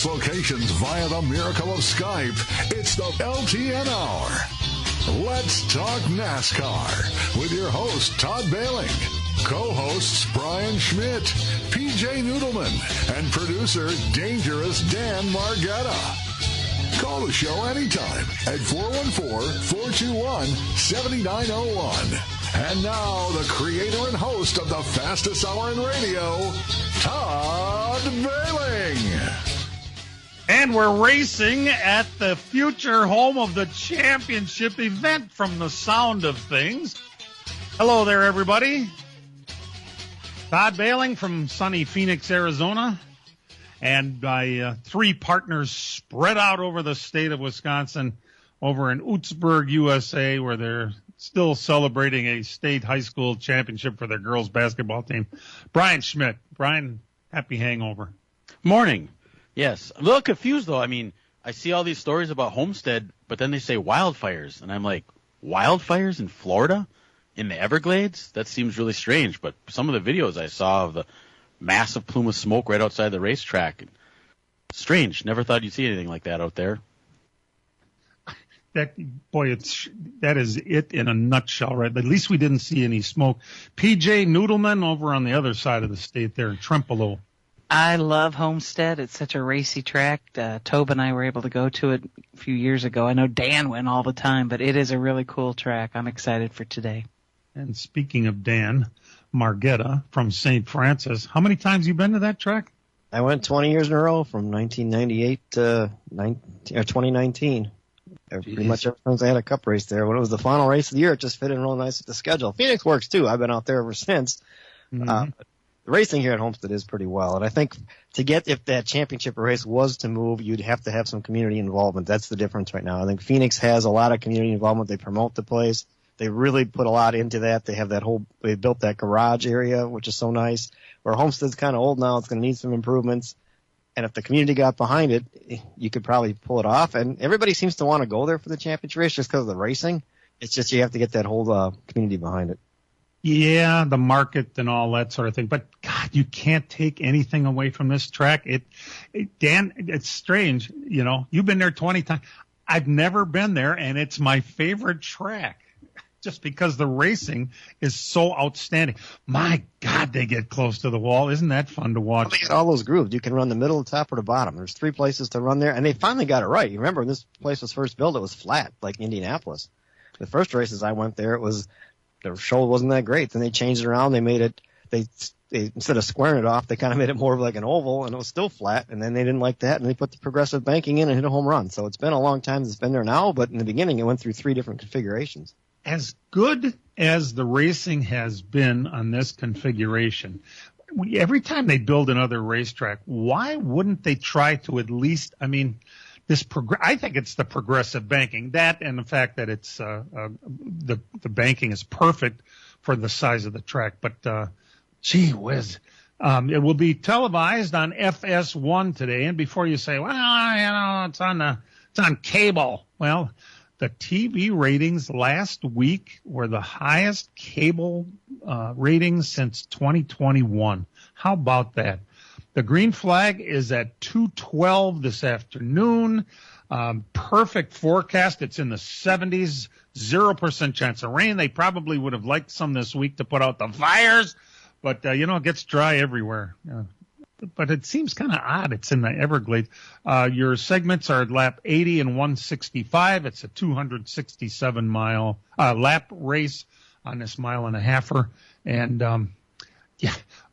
various locations via the miracle of Skype. It's the LTN Hour. Let's talk NASCAR with your host, Todd Bailing, co-hosts Brian Schmidt, PJ Noodleman, and producer Dangerous Dan Margetta. Call the show anytime at 414-421-7901. And now, the creator and host of the fastest hour in radio, Todd Bailing. And we're racing at the future home of the championship event from the sound of things. Hello there, everybody. Todd Bailing from sunny Phoenix, Arizona. And my three partners spread out over the state of Wisconsin, over in Oostburg, USA, where they're still celebrating a state high school championship for their girls basketball team. Brian Schmidt. Brian, happy hangover. Morning. Yes. A little confused, though. I mean, I see all these stories about Homestead, but then they say wildfires. And I'm like, wildfires in Florida? In the Everglades? That seems really strange. But some of the videos I saw of the massive plume of smoke right outside the racetrack. Strange. Never thought you'd see anything like that out there. That is it in a nutshell, right? At least we didn't see any smoke. PJ Noodleman over on the other side of the state there in Trempealeau. I love Homestead. It's such a racy track. Tobe and I were able to go to it a few years ago. I know Dan went all the time, but it is a really cool track. I'm excited for today. And speaking of Dan Margetta from St. Francis, how many times you been to that track? I went 20 years in a row from 1998 to 2019. Pretty much ever since I had a cup race there. When it was the final race of the year, it just fit in real nice with the schedule. Phoenix works too. I've been out there ever since. The racing here at Homestead is pretty well. And I think if that championship race was to move, you'd have to have some community involvement. That's the difference right now. I think Phoenix has a lot of community involvement. They promote the place. They really put a lot into that. They have they built that garage area, which is so nice. Where Homestead's kind of old now, it's going to need some improvements. And if the community got behind it, you could probably pull it off. And everybody seems to want to go there for the championship race just because of the racing. It's just you have to get that whole community behind it. Yeah, the market and all that sort of thing. But, God, you can't take anything away from this track. Dan, it's strange. You know, you've been there 20 times. I've never been there, and it's my favorite track. Just because the racing is so outstanding. My God, they get close to the wall. Isn't that fun to watch? Well, they got all those grooves. You can run the middle, the top, or the bottom. There's 3 places to run there, and they finally got it right. You remember when this place was first built, it was flat, like Indianapolis. The first races I went there, the show wasn't that great. Then they changed it around. They made it, they instead of squaring it off, they kind of made it more of like an oval, and it was still flat. And then they didn't like that, and they put the progressive banking in and hit a home run. So it's been a long time since it's been there now, but in the beginning, it went through 3 different configurations. As good as the racing has been on this configuration, every time they build another racetrack, why wouldn't they try to at least, I mean, I think it's the progressive banking, that and the fact that it's the banking is perfect for the size of the track. But gee whiz, it will be televised on FS1 today. And before you say, well, you know, it's on cable. Well, the TV ratings last week were the highest cable ratings since 2021. How about that? The green flag is at 2:12 this afternoon. Perfect forecast. It's in the 70s, 0% chance of rain. They probably would have liked some this week to put out the fires, but, it gets dry everywhere. But it seems kind of odd. It's in the Everglades. Your segments are at lap 80 and 165. It's a 267-mile lap race on this mile and a halfer. And,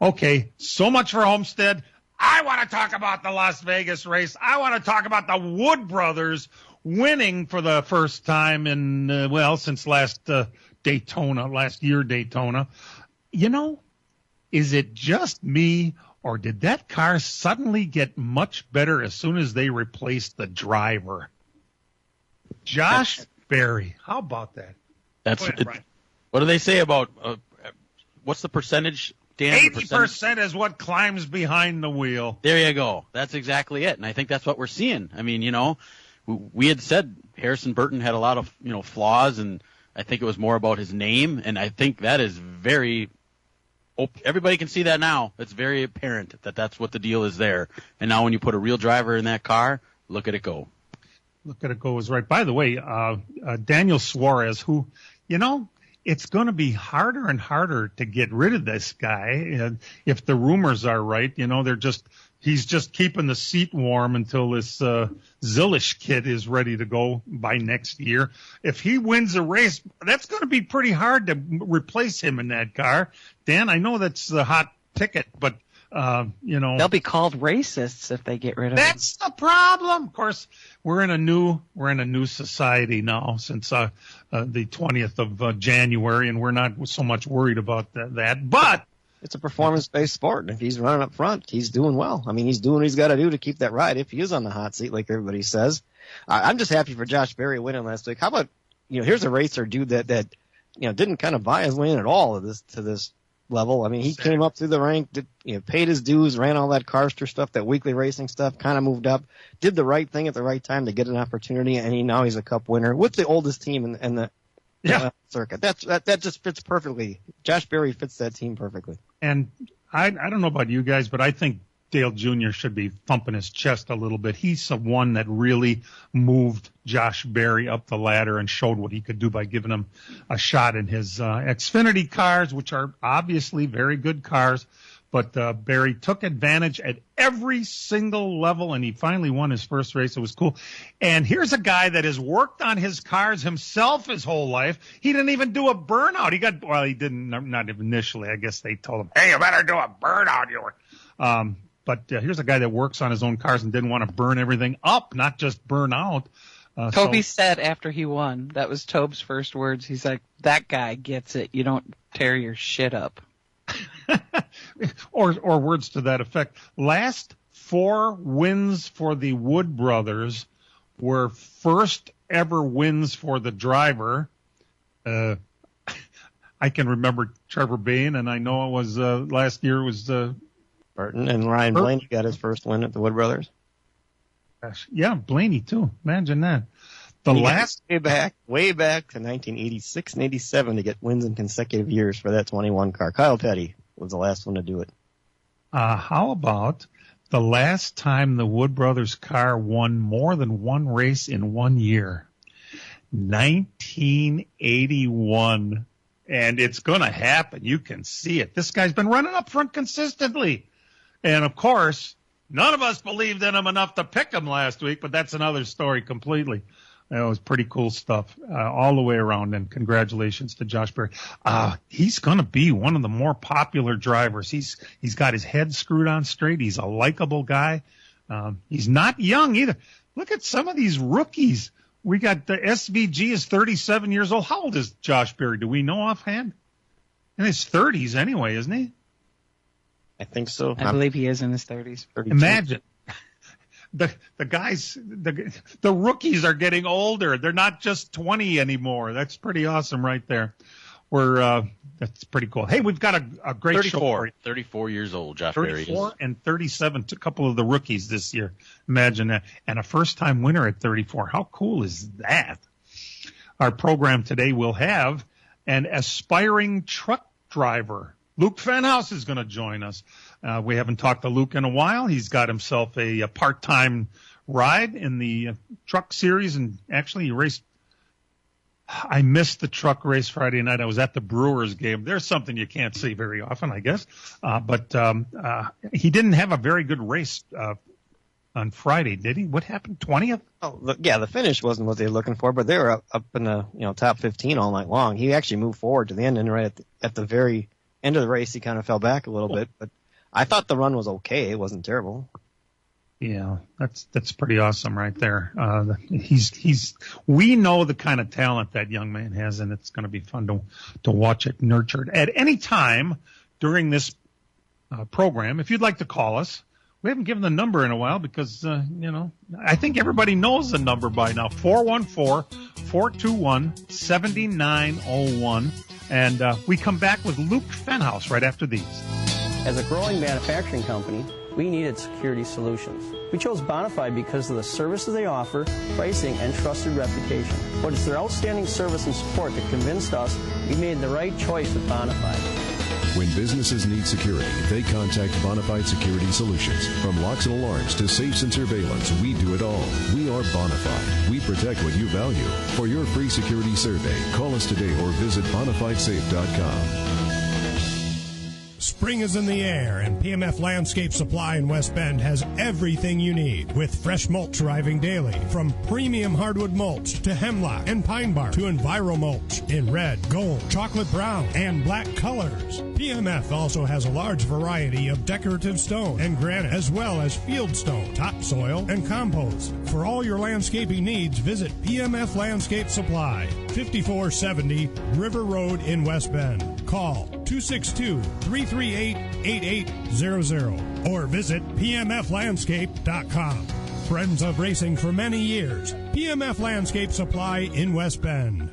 okay, so much for Homestead. I want to talk about the Las Vegas race. I want to talk about the Wood brothers winning for the first time since last year Daytona. Is it just me, or did that car suddenly get much better as soon as they replaced the driver? Josh Berry, how about that? What do they say about what's the percentage, Dan? 80% is what climbs behind the wheel. There you go. That's exactly it. And I think that's what we're seeing. I mean, we had said Harrison Burton had a lot of, flaws, and I think it was more about his name. And I think that is very everybody can see that now. It's very apparent that that's what the deal is there. And now when you put a real driver in that car, look at it go. Look at it go is right. By the way, Daniel Suarez, who, it's going to be harder and harder to get rid of this guy. If the rumors are right, he's just keeping the seat warm until this Zilish kid is ready to go by next year. If he wins a race, that's going to be pretty hard to replace him in that car. Dan, I know that's the hot ticket, but they'll be called racists if they get rid of him. That's the problem. Of course, we're in a new society now since the 20th of January, and we're not so much worried about that. But it's a performance-based sport, and if he's running up front, he's doing well. I mean, he's doing what he's got to do to keep that ride if he is on the hot seat, like everybody says. I'm just happy for Josh Berry winning last week. How about, here's a racer dude that didn't kind of buy his way in at all to this level. I mean, he came up through the rank, paid his dues, ran all that Carster stuff, that weekly racing stuff, kind of moved up, did the right thing at the right time to get an opportunity, and now he's a Cup winner with the oldest team in the circuit. That just fits perfectly. Josh Berry fits that team perfectly. And I don't know about you guys, but I think Dale Jr. should be thumping his chest a little bit. He's the one that really moved Josh Berry up the ladder and showed what he could do by giving him a shot in his Xfinity cars, which are obviously very good cars. But Berry took advantage at every single level, and he finally won his first race. It was cool. And here's a guy that has worked on his cars himself his whole life. He didn't even do a burnout. He didn't, not initially. I guess they told him, hey, you better do a burnout. But here's a guy that works on his own cars and didn't want to burn everything up, not just burn out. Toby said after he won, that was Tobe's first words. He's like, that guy gets it. You don't tear your shit up. or words to that effect. Last 4 wins for the Wood brothers were first ever wins for the driver. I can remember Trevor Bain, and I know it was last year was Burton, and Ryan Blaney got his first win at the Wood brothers. Gosh, yeah, Blaney too. Imagine that. Way back to 1986 and 87 to get wins in consecutive years for that 21 car. Kyle Petty was the last one to do it. How about the last time the Wood brothers car won more than one race in 1 year? 1981. And it's going to happen. You can see it. This guy's been running up front consistently. And, of course, none of us believed in him enough to pick him last week, but that's another story completely. It was pretty cool stuff all the way around, and congratulations to Josh Berry. He's going to be one of the more popular drivers. He's got his head screwed on straight. He's a likable guy. He's not young either. Look at some of these rookies. We got the SVG is 37 years old. How old is Josh Berry? Do we know offhand? In his 30s anyway, isn't he? I think so. I believe he is in his 30s. 32. Imagine. The guys, the rookies are getting older. They're not just 20 anymore. That's pretty awesome right there. That's pretty cool. Hey, we've got a great 34, show. 34 years old, Josh Berry. 34 and 37, a couple of the rookies this year. Imagine that. And a first-time winner at 34. How cool is that? Our program today will have an aspiring truck driver. Luke Fenhouse is going to join us. We haven't talked to Luke in a while. He's got himself a part-time ride in the truck series, and actually he raced. I missed the truck race Friday night. I was at the Brewers game. There's something you can't see very often, I guess. But he didn't have a very good race on Friday, did he? What happened? 20th? Oh, yeah, the finish wasn't what they were looking for, but they were up in the top 15 all night long. He actually moved forward to the end, and right at the very end of the race, he kind of fell back a little bit. But I thought the run was okay. It wasn't terrible. Yeah, that's pretty awesome right there. We know the kind of talent that young man has, and it's going to be fun to watch it nurtured at any time during this program. If you'd like to call us, we haven't given the number in a while because I think everybody knows the number by now. 414-421-7901, and we come back with Luke Fenhouse right after these. As a growing manufacturing company, we needed security solutions. We chose Bonafide because of the services they offer, pricing, and trusted reputation. But it's their outstanding service and support that convinced us we made the right choice with Bonafide. When businesses need security, they contact Bonafide Security Solutions. From locks and alarms to safes and surveillance, we do it all. We are Bonafide. We protect what you value. For your free security survey, call us today or visit bonafidesafe.com. Spring is in the air, and PMF Landscape Supply in West Bend has everything you need, with fresh mulch arriving daily, from premium hardwood mulch to hemlock and pine bark to Enviro mulch in red, gold, chocolate brown, and black colors. PMF also has a large variety of decorative stone and granite, as well as field stone, topsoil, and compost. For all your landscaping needs, visit PMF Landscape Supply, 5470 River Road in West Bend. Call 262-338-8800 or visit pmflandscape.com. Friends of racing for many years. PMF Landscape Supply in West Bend.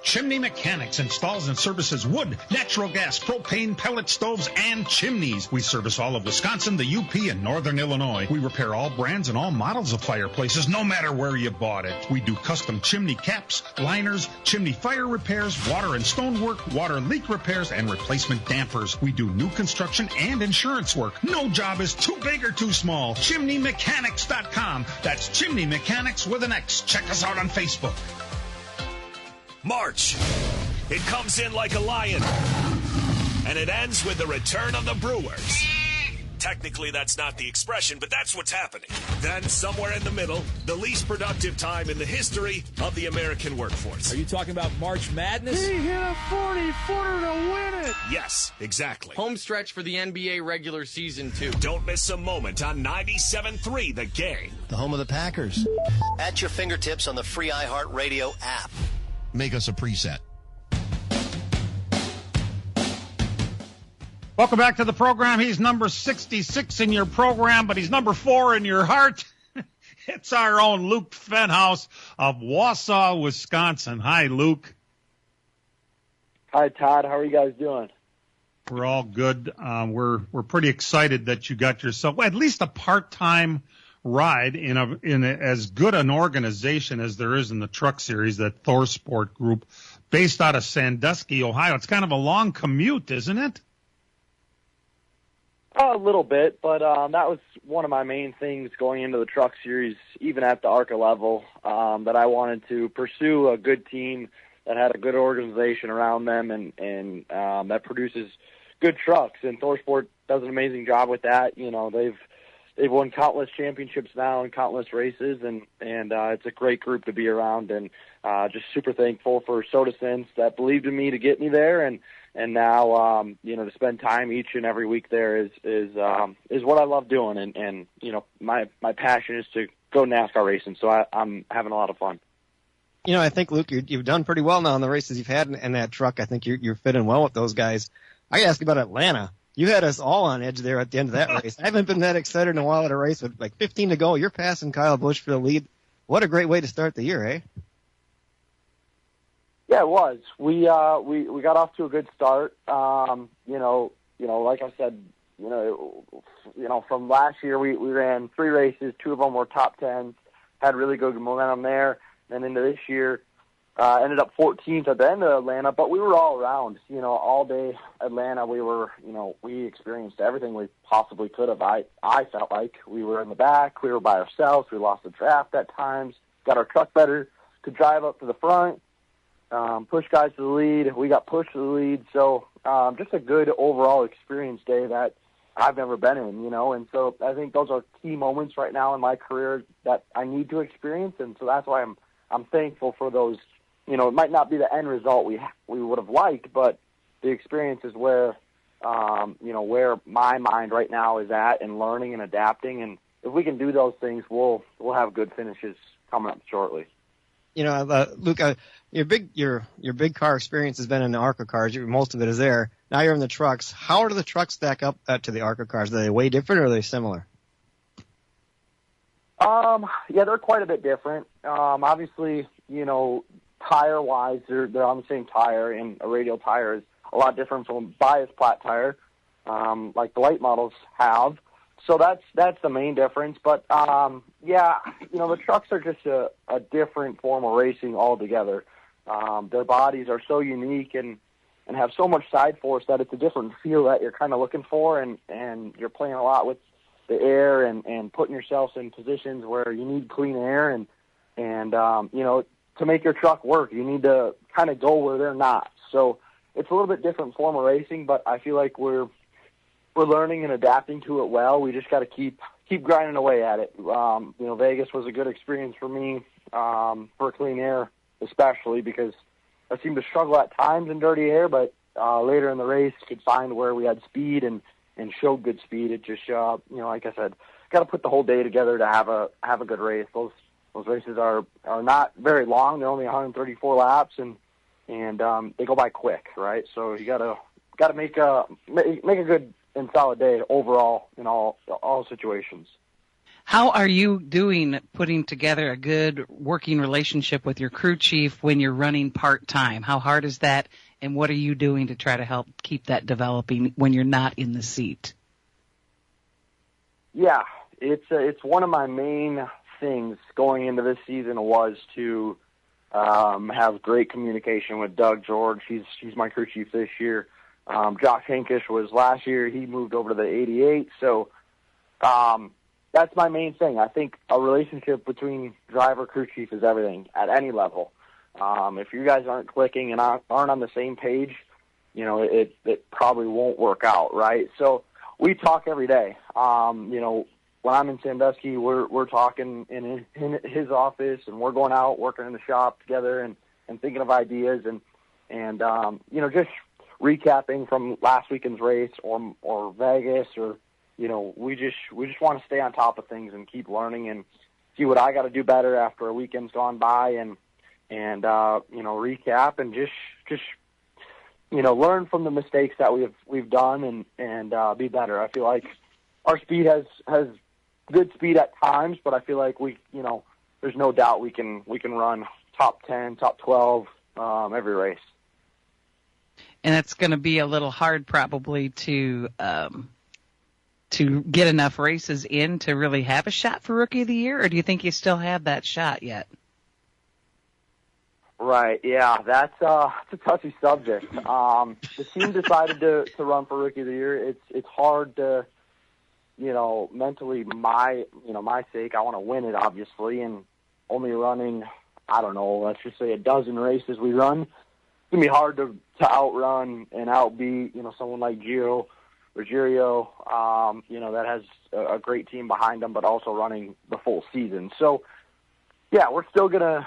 Chimney Mechanics installs and services wood, natural gas, propane, pellet stoves, and chimneys. We service all of Wisconsin, the UP, and Northern Illinois. We repair all brands and all models of fireplaces, no matter where you bought it. We do custom chimney caps, liners, chimney fire repairs, water and stonework, water leak repairs, and replacement dampers. We do new construction and insurance work. No job is too big or too small. ChimneyMechanics.com. That's Chimney Mechanics with an X. Check us out on Facebook. March. It comes in like a lion. And it ends with the return of the Brewers. Technically, that's not the expression, but that's what's happening. Then, somewhere in the middle, the least productive time in the history of the American workforce. Are you talking about March Madness? He hit a 40-footer to win it. Yes, exactly. Home stretch for the NBA regular season, too. Don't miss a moment on 97.3 The Game. The home of the Packers. At your fingertips on the free iHeartRadio app. Make us a preset. Welcome back to the program. He's number 66 in your program, but he's number 4 in your heart. It's our own Luke Fenhouse of Wausau, Wisconsin. Hi, Luke. Hi, Todd. How are you guys doing? We're all good. We're pretty excited that you got yourself at least a part-time ride in as good an organization as there is in the truck series, that Thor Sport Group, based out of Sandusky, Ohio. It's kind of a long commute, isn't it? A little bit, but that was one of my main things going into the truck series, even at the ARCA level, that I wanted to pursue a good team that had a good organization around them and that produces good trucks. And Thor Sport does an amazing job with that. You know, they've won countless championships now and countless races, and it's a great group to be around, and just super thankful for Soda Sense that believed in me to get me there, and now to spend time each and every week there is what I love doing, and my passion is to go NASCAR racing, so I'm having a lot of fun. You know, I think, Luke, you've done pretty well now in the races you've had in that truck. I think you're fitting well with those guys. I got to ask you about Atlanta. You had us all on edge there at the end of that race. I haven't been that excited in a while at a race with like 15 to go. You're passing Kyle Busch for the lead. What a great way to start the year, eh? Yeah, it was. We got off to a good start. Like I said, from last year we ran 3 races. 2 of them were top 10s. Had really good momentum there. And into this year, ended up 14th at the end of Atlanta, but we were all around. All day Atlanta, we experienced everything we possibly could have. I felt like we were in the back, we were by ourselves, we lost the draft at times, got our truck better, could drive up to the front, push guys to the lead. We got pushed to the lead, so just a good overall experience day that I've never been in, and so I think those are key moments right now in my career that I need to experience, and so that's why I'm thankful for those. It might not be the end result we would have liked, but the experience is where my mind right now is at, and learning and adapting. And if we can do those things, we'll have good finishes coming up shortly. Luke, your big car experience has been in the ARCA cars. Most of it is there. Now you're in the trucks. How do the trucks stack up to the ARCA cars? Are they way different, or are they similar? Yeah, they're quite a bit different. Obviously, tire-wise, they're on the same tire, and a radial tire is a lot different from a bias plat tire, like the light models have. So that's the main difference. But the trucks are just a different form of racing altogether. Their bodies are so unique, and have so much side force that it's a different feel that you're kind of looking for, and you're playing a lot with the air and putting yourself in positions where you need clean air and to make your truck work, you need to kind of go where they're not. So it's a little bit different form of racing, but I feel like we're learning and adapting to it well. We just got to keep grinding away at it. Vegas was a good experience for me for clean air, especially because I seemed to struggle at times in dirty air, but later in the race could find where we had speed and showed good speed. It just like I said, got to put the whole day together to have a good race. Those races are not very long. They're only 134 laps, and they go by quick, right? So you gotta make a good and solid day overall in all situations. How are you doing putting together a good working relationship with your crew chief when you're running part-time? How hard is that, and what are you doing to try to help keep that developing when you're not in the seat? Yeah, it's one of my main things going into this season was to have great communication with Doug George. He's my crew chief this year. Josh Hankish was last year. He moved over to the 88. So that's my main thing. I think a relationship between driver crew chief is everything at any level. If you guys aren't clicking and aren't on the same page, it probably won't work out, right? So we talk every day. When I'm in Sandusky, we're talking in his office, and we're going out working in the shop together and thinking of ideas and just recapping from last weekend's race or Vegas or we just want to stay on top of things and keep learning and see what I got to do better after a weekend's gone by and recap and just learn from the mistakes that we've done and be better. I feel like our speed has good speed at times, but I feel like there's no doubt we can run top 10, top 12 every race. And it's going to be a little hard probably to get enough races in to really have a shot for Rookie of the Year, or do you think you still have that shot yet? Right, yeah, it's a touchy subject. The team decided to run for Rookie of the Year. It's hard to, mentally my sake. I want to win it, obviously, and only running, I don't know, let's just say a dozen races we run. It's going to be hard to outrun and outbeat, someone like Gio Ruggiero, that has a great team behind them, but also running the full season. So, yeah, we're still going to,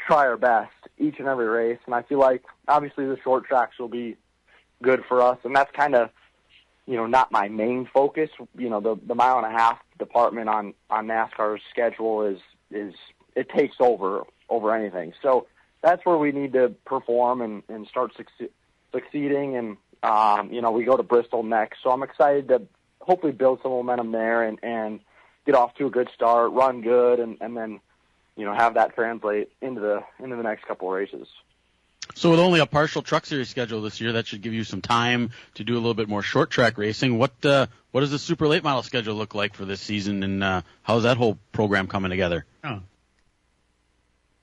try our best each and every race. And I feel like, obviously, the short tracks will be good for us. And that's kind of, not my main focus. The mile and a half department on NASCAR's schedule is it takes over anything. So that's where we need to perform and start succeeding. And, we go to Bristol next. So I'm excited to hopefully build some momentum there and get off to a good start, run good, and then, have that translate into the next couple of races. So with only a partial truck series schedule this year, that should give you some time to do a little bit more short track racing. What does the super late model schedule look like for this season, and how's that whole program coming together? Oh.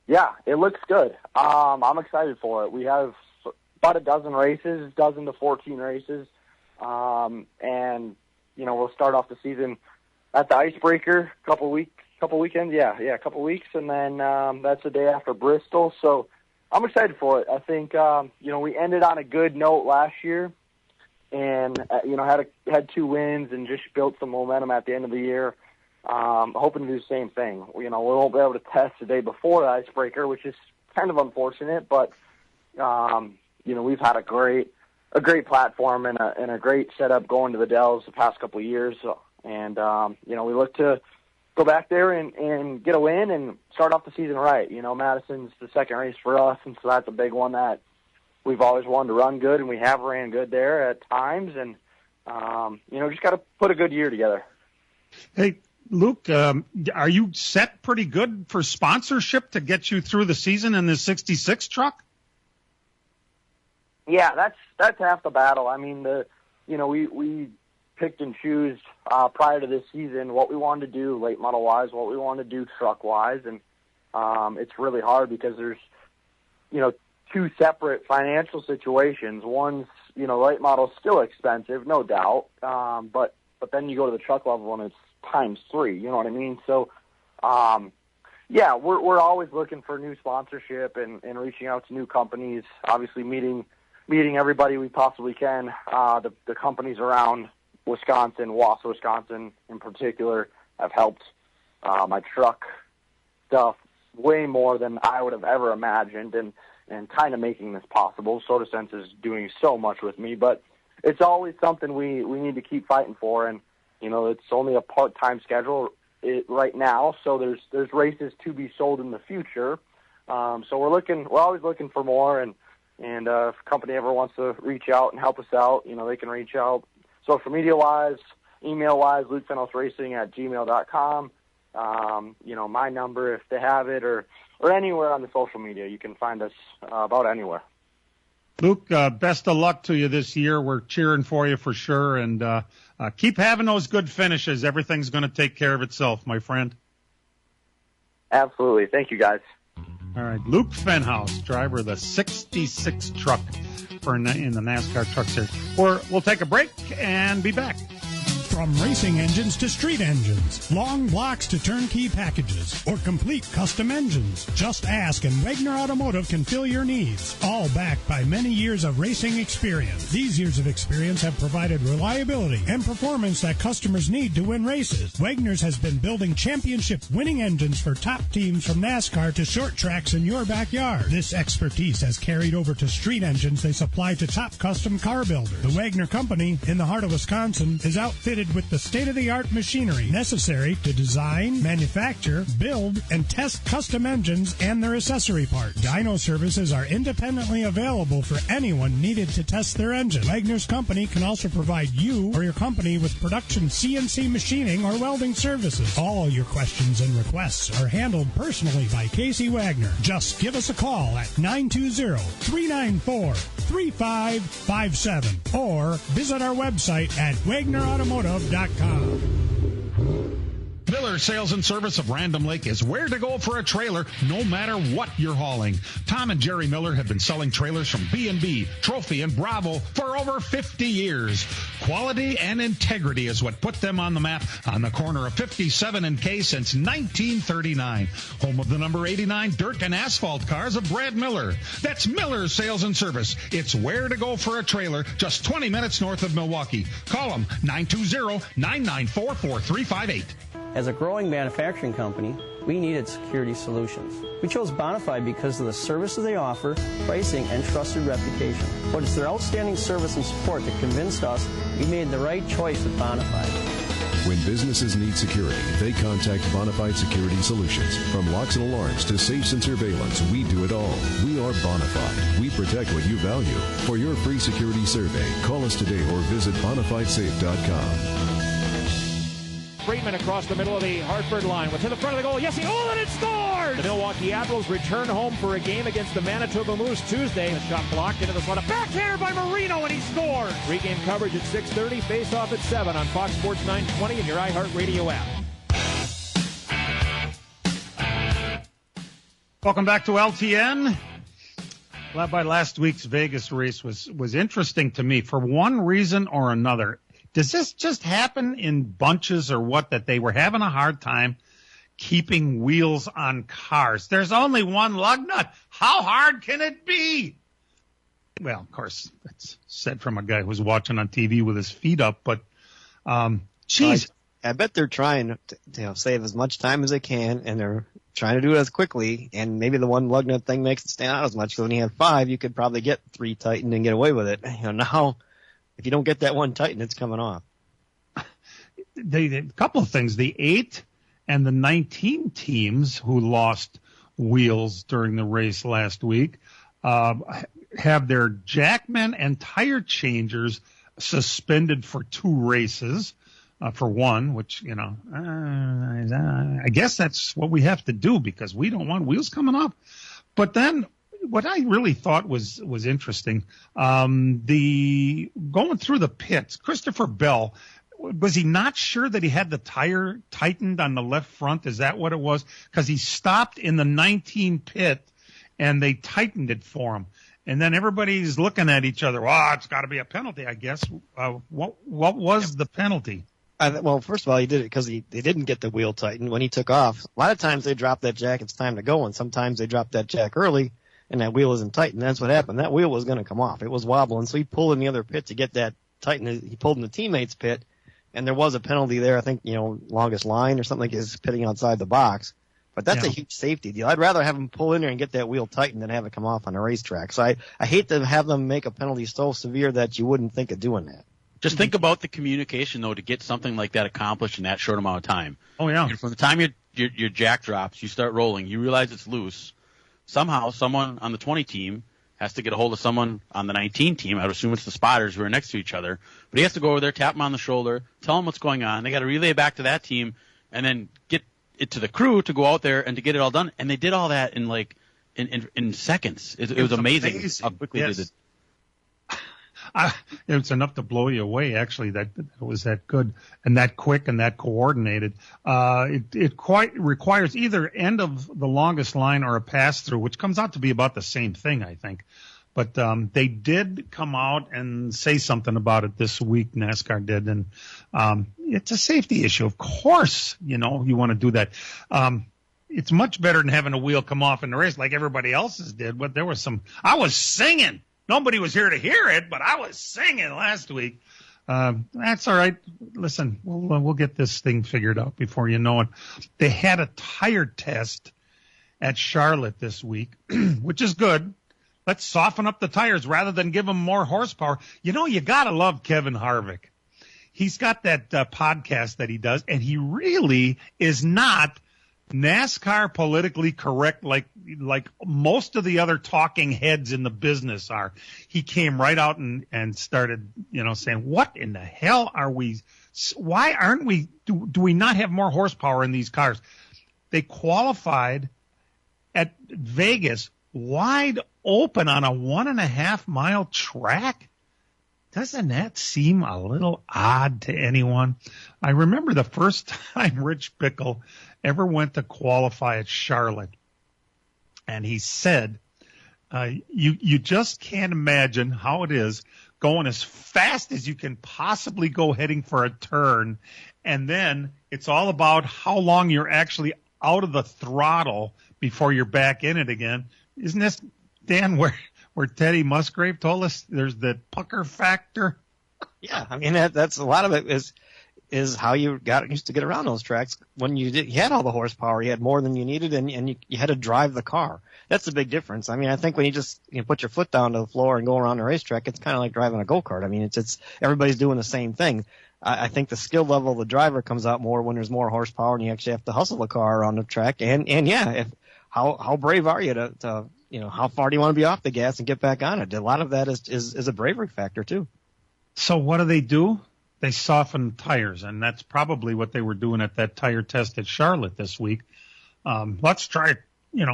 Yeah, it looks good. I'm excited for it. We have about a dozen races, 12 to 14 races, and we'll start off the season at the Icebreaker, couple weekends, a couple weeks, and then that's the day after Bristol. So I'm excited for it. I think we ended on a good note last year, and had 2 wins and just built some momentum at the end of the year. Hoping to do the same thing. We won't be able to test the day before the Icebreaker, which is kind of unfortunate, but we've had a great platform and a great setup going to the Dells the past couple of years, and we look to go back there and get a win and start off the season right. Madison's the second race for us, and so that's a big one that we've always wanted to run good, and we have ran good there at times, and just got to put a good year together. Hey, Luke, are you set pretty good for sponsorship to get you through the season in the 66 truck? Yeah, that's half the battle. I mean, we picked and choose prior to this season what we wanted to do late model wise, what we wanted to do truck wise, and it's really hard because there's two separate financial situations. One's, late model's still expensive, no doubt, but then you go to the truck level and it's times 3. You know what I mean? So, yeah, we're always looking for new sponsorship and reaching out to new companies. Obviously, meeting everybody we possibly can. The companies around Wisconsin, Wausau, Wisconsin, in particular, have helped my truck stuff way more than I would have ever imagined, and kind of making this possible. SodaSense is doing so much with me, but it's always something we need to keep fighting for, and it's only a part-time schedule right now, so there's races to be sold in the future. So we're always looking for more, and if a company ever wants to reach out and help us out, they can reach out social media-wise, email-wise, LukeFennosRacing@gmail.com. My number if they have it, or anywhere on the social media. You can find us about anywhere. Luke, best of luck to you this year. We're cheering for you for sure, and keep having those good finishes. Everything's going to take care of itself, my friend. Absolutely. Thank you, guys. All right, Luke Fenhaus, driver of the 66 truck in the NASCAR Truck Series. We'll take a break and be back. From racing engines to street engines, long blocks to turnkey packages, or complete custom engines, just ask and Wagner Automotive can fill your needs. All backed by many years of racing experience. These years of experience have provided reliability and performance that customers need to win races. Wagner's has been building championship-winning engines for top teams from NASCAR to short tracks in your backyard. This expertise has carried over to street engines they supply to top custom car builders. The Wagner Company, in the heart of Wisconsin, is outfitted with the state-of-the-art machinery necessary to design, manufacture, build, and test custom engines and their accessory parts. Dyno services are independently available for anyone needed to test their engine. Wagner's Company can also provide you or your company with production CNC machining or welding services. All your questions and requests are handled personally by Casey Wagner. Just give us a call at 920-394-3557 or visit our website at WagnerAutomotive.com. Miller Sales and Service of Random Lake is where to go for a trailer, no matter what you're hauling. Tom and Jerry Miller have been selling trailers from B&B, Trophy, and Bravo for over 50 years. Quality and integrity is what put them on the map on the corner of 57 and K since 1939. Home of the number 89 dirt and asphalt cars of Brad Miller. That's Miller Sales and Service. It's where to go for a trailer, just 20 minutes north of Milwaukee. Call them 920-994-4358. As a growing manufacturing company, we needed security solutions. We chose Bonafide because of the services they offer, pricing, and trusted reputation. But it's their outstanding service and support that convinced us we made the right choice with Bonafide. When businesses need security, they contact Bonafide Security Solutions. From locks and alarms to safes and surveillance, we do it all. We are Bonafide. We protect what you value. For your free security survey, call us today or visit BonafideSafe.com. Friedman across the middle of the Hartford line. What's in the front of the goal? Yes, and it scored! The Milwaukee Admirals return home for a game against the Manitoba Moose Tuesday. The shot blocked into the slot. Backhander by Marino, and he scores! Pre-game coverage at 6:30, face-off at 7 on Fox Sports 920 and your iHeartRadio app. Welcome back to LTN. Led by last week's Vegas race was interesting to me for one reason or another. Does this just happen in bunches or what, that they were having a hard time keeping wheels on cars? There's only one lug nut. How hard can it be? Well, of course, that's said from a guy who's watching on TV with his feet up, but geez. I bet they're trying to save as much time as they can, and they're trying to do it as quickly, and maybe the one lug nut thing makes it stand out as much. So when you have 5, you could probably get 3 tightened and get away with it. Now, if you don't get that one tightened, it's coming off. A couple of things. The 8 and the 19 teams who lost wheels during the race last week have their jackmen and tire changers suspended for 2 races. For one, which, I guess that's what we have to do because we don't want wheels coming off. But then what I really thought was interesting, the going through the pits, Christopher Bell, was he not sure that he had the tire tightened on the left front? Is that what it was? Because he stopped in the 19 pit and they tightened it for him. And then everybody's looking at each other. Well, it's got to be a penalty, I guess. What was the penalty? Well, first of all, he did it because they didn't get the wheel tightened when he took off. A lot of times they drop that jack, it's time to go, and sometimes they drop that jack early, and that wheel isn't tightened. That's what happened. That wheel was going to come off. It was wobbling, so he pulled in the other pit to get that tightened. He pulled in the teammate's pit, and there was a penalty there. I think, longest line or something like his pitting outside the box. But that's a huge safety deal. I'd rather have him pull in there and get that wheel tightened than have it come off on a racetrack. So I hate to have them make a penalty so severe that you wouldn't think of doing that. Just think about the communication, though, to get something like that accomplished in that short amount of time. Oh, yeah. From the time your jack drops, you start rolling, you realize it's loose. Somehow, someone on the 20 team has to get a hold of someone on the 19 team. I would assume it's the spotters who are next to each other. But he has to go over there, tap him on the shoulder, tell him what's going on. They got to relay back to that team, and then get it to the crew to go out there and to get it all done. And they did all that in seconds. It was amazing how quickly they did it. It's enough to blow you away, actually, that it was that good and that quick and that coordinated. It quite requires either end of the longest line or a pass through, which comes out to be about the same thing, I think. But they did come out and say something about it this week, NASCAR did, and it's a safety issue. Of course, you want to do that. It's much better than having a wheel come off in the race like everybody else's did. But there was I was singing. Nobody was here to hear it, but I was singing last week. That's all right. Listen, we'll get this thing figured out before you know it. They had a tire test at Charlotte this week, which is good. Let's soften up the tires rather than give them more horsepower. You got to love Kevin Harvick. He's got that podcast that he does, and he really is not NASCAR politically correct like most of the other talking heads in the business are. He came right out and started, saying, what in the hell are we – why aren't we – do we not have more horsepower in these cars? They qualified at Vegas wide open on a 1.5 mile track. Doesn't that seem a little odd to anyone? I remember the first time Rich Bickle ever went to qualify at Charlotte, and he said, you just can't imagine how it is going as fast as you can possibly go heading for a turn, and then it's all about how long you're actually out of the throttle before you're back in it again. Isn't this, Dan, where Teddy Musgrave told us there's the pucker factor? Yeah, I mean, that's a lot of it is how you used to get around those tracks. When you had all the horsepower, you had more than you needed, and you had to drive the car. That's the big difference. I mean, I think when you just put your foot down to the floor and go around the racetrack, it's kind of like driving a go-kart. I mean, it's everybody's doing the same thing. I think the skill level of the driver comes out more when there's more horsepower and you actually have to hustle the car around the track. And yeah, how brave are you to how far do you want to be off the gas and get back on it? A lot of that is a bravery factor too. So what do? They soften tires, and that's probably what they were doing at that tire test at Charlotte this week. Let's try,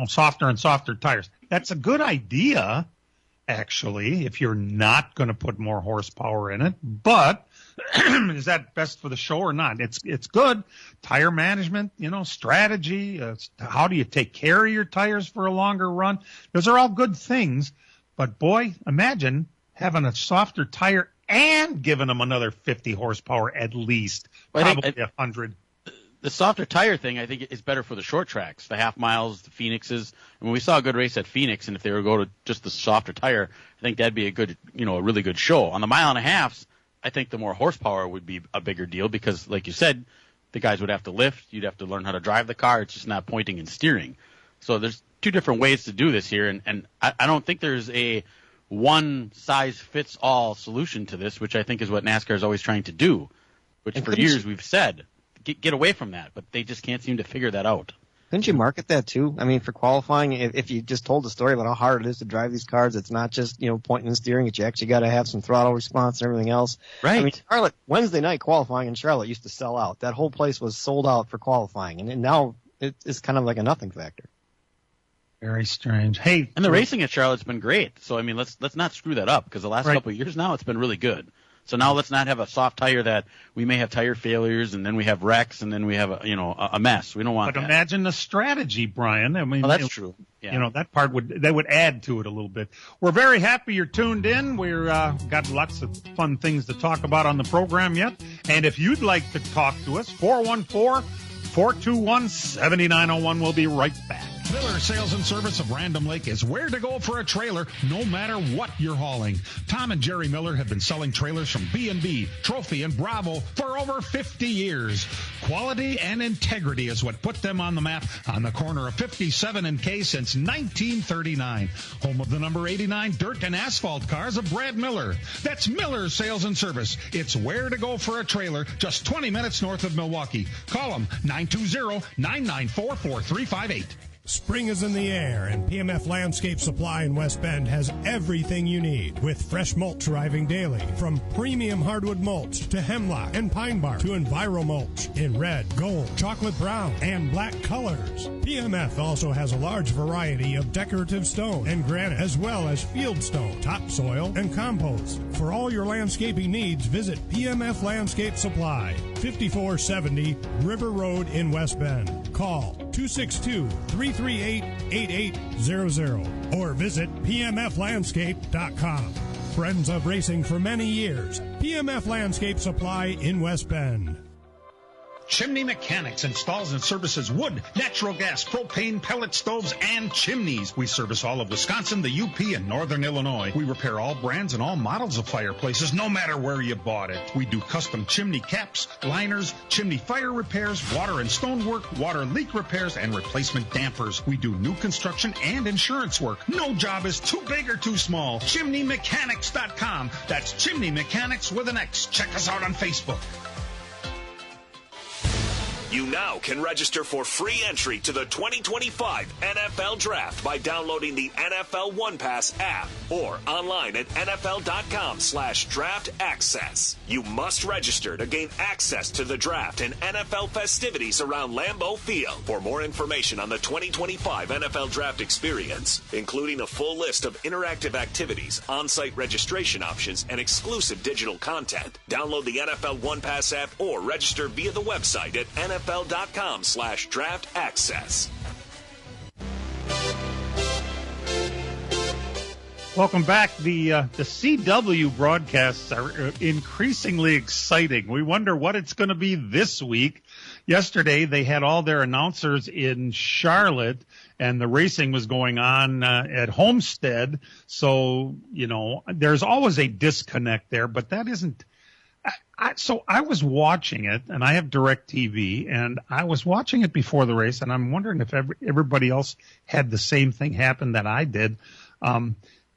softer and softer tires. That's a good idea, actually, if you're not going to put more horsepower in it. But is that best for the show or not? It's good. Tire management, strategy. How do you take care of your tires for a longer run? Those are all good things. But boy, imagine having a softer tire and giving them another 50 horsepower at least, probably 100. The softer tire thing, I think, is better for the short tracks, the half miles, the Phoenixes. I mean, we saw a good race at Phoenix, and if they were to go to just the softer tire, I think that'd be a really good show. On the mile and a half, I think the more horsepower would be a bigger deal because, like you said, the guys would have to lift. You'd have to learn how to drive the car. It's just not pointing and steering. So there's two different ways to do this here, and I don't think there's a one-size-fits-all solution to this, which I think is what NASCAR is always trying to do, which for years we've said, get away from that, but they just can't seem to figure that out. Couldn't you market that too? I mean, for qualifying, if you just told the story about how hard it is to drive these cars, it's not just, pointing and steering, you actually got to have some throttle response and everything else. Right. I mean, Charlotte, Wednesday night qualifying in Charlotte used to sell out. That whole place was sold out for qualifying, and now it's kind of like a nothing factor. Very strange. Hey, and the racing at Charlotte's been great. So I mean, let's not screw that up because the last couple of years now it's been really good. So now let's not have a soft tire that we may have tire failures and then we have wrecks and then we have a mess. We don't want that. But imagine the strategy, Brian. I mean, that's true. Yeah. That part would add to it a little bit. We're very happy you're tuned in. We're got lots of fun things to talk about on the program yet. And if you'd like to talk to us, 414-421-7901. We'll be right back. Miller Sales and Service of Random Lake is where to go for a trailer, no matter what you're hauling. Tom and Jerry Miller have been selling trailers from B&B, Trophy, and Bravo for over 50 years. Quality and integrity is what put them on the map on the corner of 57 and K since 1939. Home of the number 89 dirt and asphalt cars of Brad Miller. That's Miller Sales and Service. It's where to go for a trailer, just 20 minutes north of Milwaukee. Call them 920-994-4358. Spring is in the air, and PMF Landscape Supply in West Bend has everything you need, with fresh mulch arriving daily, from premium hardwood mulch to hemlock and pine bark to Enviro mulch in red, gold, chocolate brown, and black colors. PMF also has a large variety of decorative stone and granite, as well as field stone, topsoil, and compost. For all your landscaping needs, visit PMF Landscape Supply, 5470 River Road in West Bend. Call 262-338-8800 or visit pmflandscape.com. Friends of racing for many years. PMF Landscape Supply in West Bend. Chimney Mechanics installs and services wood, natural gas, propane, pellet stoves, and chimneys. We service all of Wisconsin, the UP, and Northern Illinois. We repair all brands and all models of fireplaces, no matter where you bought it. We do custom chimney caps, liners, chimney fire repairs, water and stonework, water leak repairs, and replacement dampers. We do new construction and insurance work. No job is too big or too small. ChimneyMechanics.com. That's Chimney Mechanics with an X. Check us out on Facebook. You now can register for free entry to the 2025 NFL Draft by downloading the NFL One Pass app or online at nfl.com/draft access. You must register to gain access to the draft and NFL festivities around Lambeau Field. For more information on the 2025 NFL Draft experience, including a full list of interactive activities, on-site registration options, and exclusive digital content, download the NFL One Pass app or register via the website at nfl.com/draft access. Welcome back. The CW broadcasts are increasingly exciting. We wonder what it's going to be this week. Yesterday, they had all their announcers in Charlotte, and the racing was going on at Homestead. So, there's always a disconnect there, but that isn't. So I was watching it, and I have DirecTV, and I was watching it before the race, and I'm wondering if everybody else had the same thing happen that I did.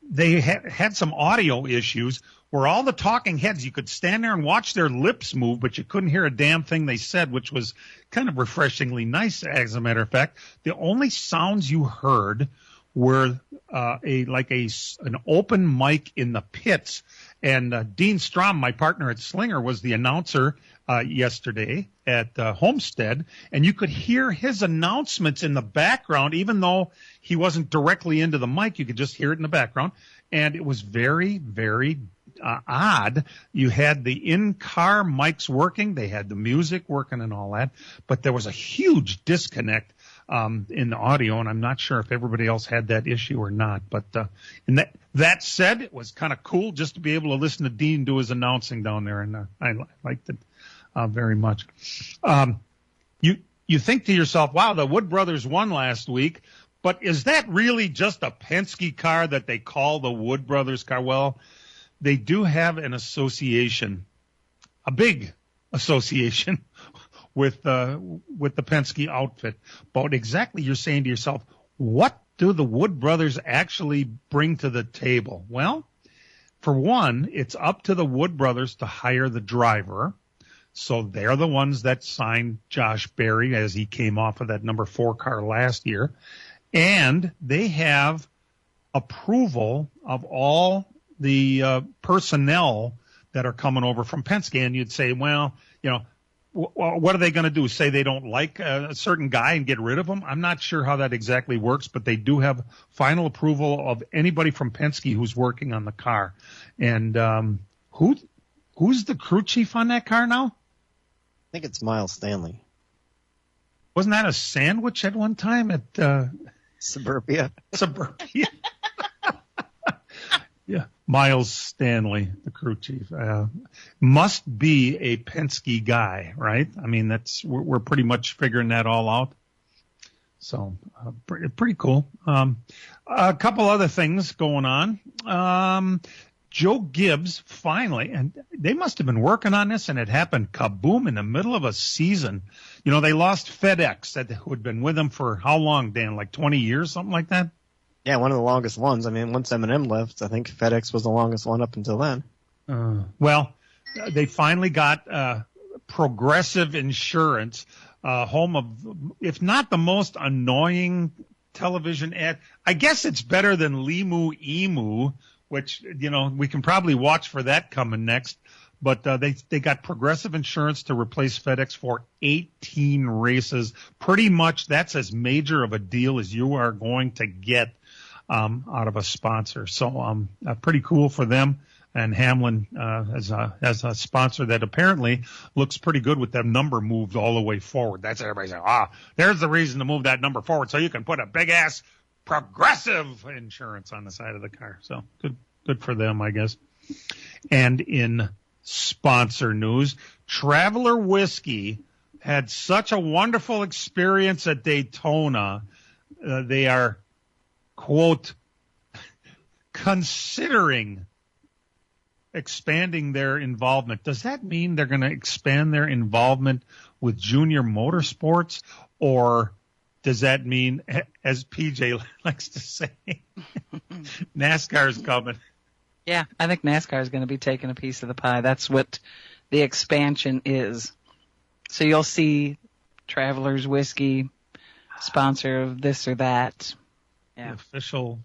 They had some audio issues where all the talking heads, you could stand there and watch their lips move, but you couldn't hear a damn thing they said, which was kind of refreshingly nice, as a matter of fact. The only sounds you heard were an open mic in the pits. And Dean Strom, my partner at Slinger, was the announcer yesterday at Homestead, and you could hear his announcements in the background, even though he wasn't directly into the mic. You could just hear it in the background, and it was very, very odd. You had the in-car mics working, they had the music working and all that, but there was a huge disconnect in the audio, and I'm not sure if everybody else had that issue or not. But that said, it was kind of cool just to be able to listen to Dean do his announcing down there, and I liked it very much. You think to yourself, wow, the Wood Brothers won last week, but is that really just a Penske car that they call the Wood Brothers car? Well, they do have an association, a big association with the Penske outfit. But exactly, you're saying to yourself, what do the Wood Brothers actually bring to the table? Well, for one, it's up to the Wood Brothers to hire the driver. So they're the ones that signed Josh Berry as he came off of that number 4 car last year. And they have approval of all the personnel that are coming over from Penske. And you'd say, well, what are they going to do? Say they don't like a certain guy and get rid of him? I'm not sure how that exactly works, but they do have final approval of anybody from Penske who's working on the car. And who Who's the crew chief on that car now? I think it's Miles Stanley. Wasn't that a sandwich at one time at Suburbia? Suburbia. Yeah, Miles Stanley, the crew chief, must be a Penske guy, right? I mean, we're pretty much figuring that all out. So pretty cool. A couple other things going on. Joe Gibbs finally, and they must have been working on this, and it happened kaboom in the middle of a season. You know, they lost FedEx, who had been with them for how long, Dan? Like 20 years, something like that? Yeah, one of the longest ones. I mean, once M&M left, I think FedEx was the longest one up until then. Well, they finally got Progressive Insurance, home of, if not the most annoying television ad. I guess it's better than Limu Emu, which, you know, we can probably watch for that coming next. But they got Progressive Insurance to replace FedEx for 18 races. Pretty much that's as major of a deal as you are going to get out of a sponsor. So pretty cool for them. And Hamlin as a sponsor that apparently looks pretty good with that number moved all the way forward. That's everybody saying, there's the reason to move that number forward so you can put a big-ass Progressive Insurance on the side of the car. So good for them, I guess. And in sponsor news, Traveler Whiskey had such a wonderful experience at Daytona. They are, quote, considering expanding their involvement. Does that mean they're going to expand their involvement with junior motorsports, or does that mean, as PJ likes to say, NASCAR's coming? Yeah, I think NASCAR is going to be taking a piece of the pie. That's what the expansion is. So you'll see Travelers Whiskey, sponsor of this or that. Yeah. The official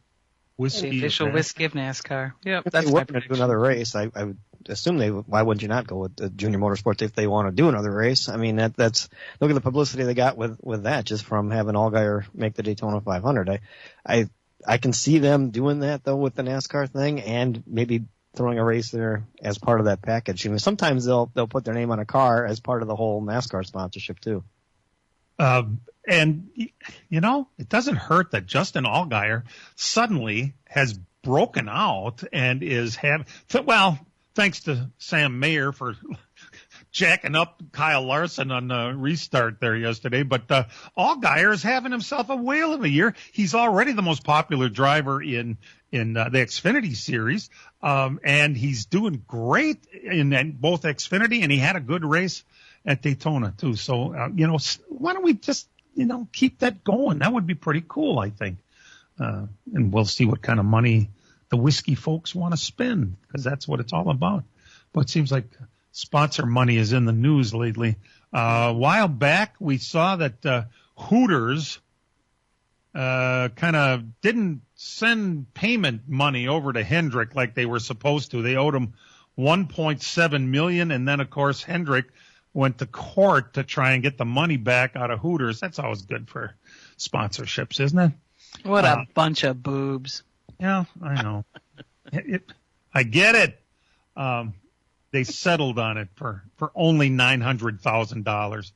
whiskey. The official whiskey of NASCAR. Yep, If that's they my were going to do prediction. another race, I would assume why wouldn't you not go with the junior motorsports if they want to do another race? I mean, that's look at the publicity they got with that just from having Allgaier make the Daytona 500. I can see them doing that though with the NASCAR thing and maybe throwing a race there as part of that package. You know, sometimes they'll put their name on a car as part of the whole NASCAR sponsorship too. And, you know, it doesn't hurt that Justin Allgaier suddenly has broken out and thanks to Sam Mayer for jacking up Kyle Larson on the restart there yesterday. But Allgaier is having himself a whale of a year. He's already the most popular driver in the Xfinity series, and he's doing great in both Xfinity, and he had a good race at Daytona too. So, why don't we just, keep that going? That would be pretty cool, I think. And we'll see what kind of money the whiskey folks want to spend, because that's what it's all about. But it seems like sponsor money is in the news lately. A while back, we saw that Hooters kind of didn't send payment money over to Hendrick like they were supposed to. They owed him $1.7 million, and then, of course, Hendrick went to court to try and get the money back out of Hooters. That's always good for sponsorships, isn't it? What a bunch of boobs. Yeah, I know. I get it. They settled on it for only $900,000.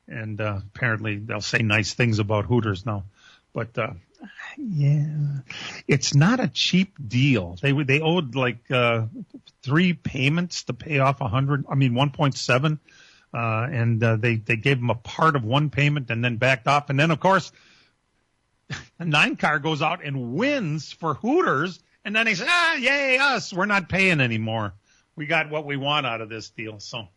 And apparently they'll say nice things about Hooters now. But, it's not a cheap deal. They owed like 3 payments to pay off 1.7. And they gave them a part of one payment and then backed off. And then, of course, a 9 car goes out and wins for Hooters. And then they say, yay, us. We're not paying anymore. We got what we want out of this deal. So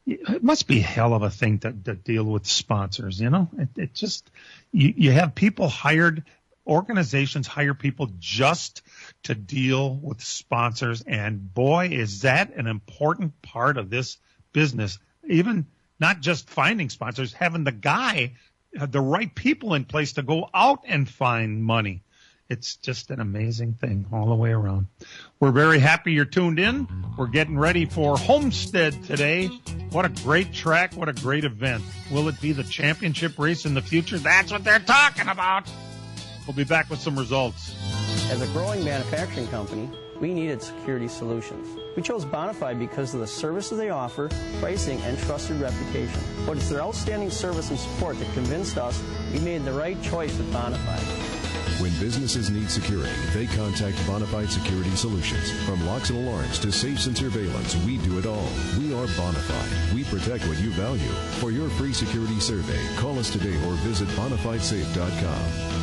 it must be a hell of a thing to deal with sponsors, It just you have people hired, organizations hire people just to deal with sponsors. And, boy, is that an important part of this business. Even not just finding sponsors, having the right people in place to go out and find money. It's just an amazing thing all the way around. We're very happy you're tuned in. We're getting ready for Homestead today. What a great track. What a great event. Will it be the championship race in the future? That's what they're talking about. We'll be back with some results. As a growing manufacturing company, we needed security solutions. We chose Bonafide because of the services they offer, pricing, and trusted reputation. But it's their outstanding service and support that convinced us we made the right choice with Bonafide. When businesses need security, they contact Bonafide Security Solutions. From locks and alarms to safes and surveillance, we do it all. We are Bonafide. We protect what you value. For your free security survey, call us today or visit bonafidesafe.com.